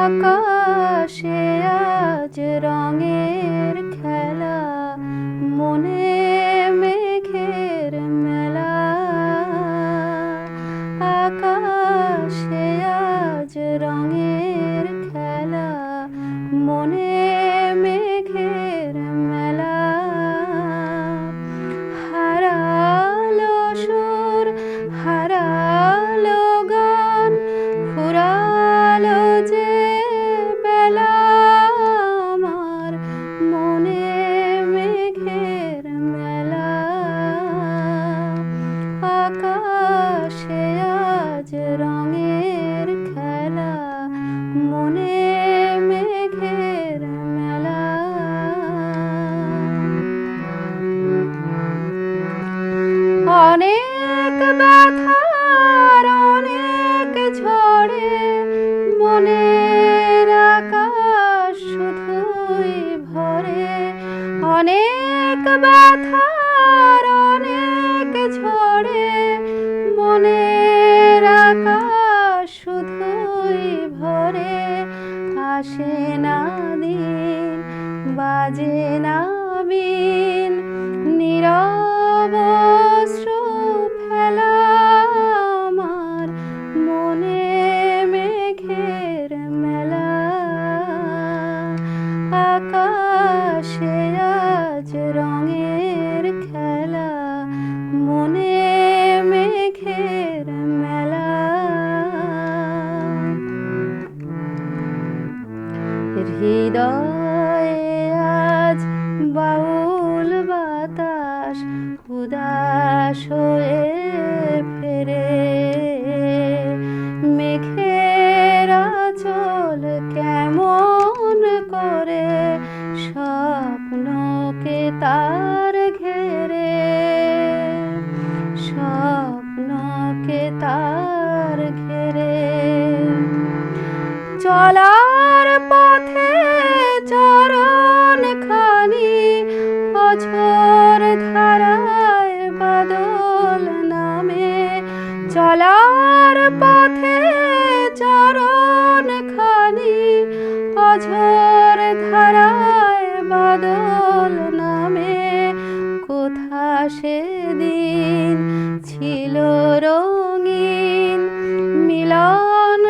আকাশে আজ রঙের খেলা, মনে মেঘের মেলা। আকাশে আজ রঙের খেলা, মনে মেঘের মেলা। হারালো সুর, হারালো গান, ফুরালো যে বেলা। আমার মনে মেঘের মেলা। আকাশে আজ রঙের খেলা, মনে মেঘের মেলা। অনেক ব্যথার অনেক ঝড়ে মনের আকাশ শুধুই ভরে। অনেক ব্যথার অনেক ঝড়ে মনের আকাশ শুধুই ভরে। আসে না দিন, বাজে না বিন, নীরব অশ্রু ফেলা। আমার মনে মেঘের মেলা। আকাশে আজ রঙের খেলা, মনে মেঘের মেলা। হৃদয়ে আজ বাউল বাতাস উদাস হয়ে ফেরে। মেঘের আঁচল কেমন করে স্বপ্নকে তার ঘেরে। স্বপ্নকে তার ঘেরে। চলার পথে চরণ খানি অঝোর ধারায় বাদল নামে। চলার পথে চরণ খানি অঝোর ধারায় বাদল নামে। কোথা সেদিন ছিল রঙিন মিলন।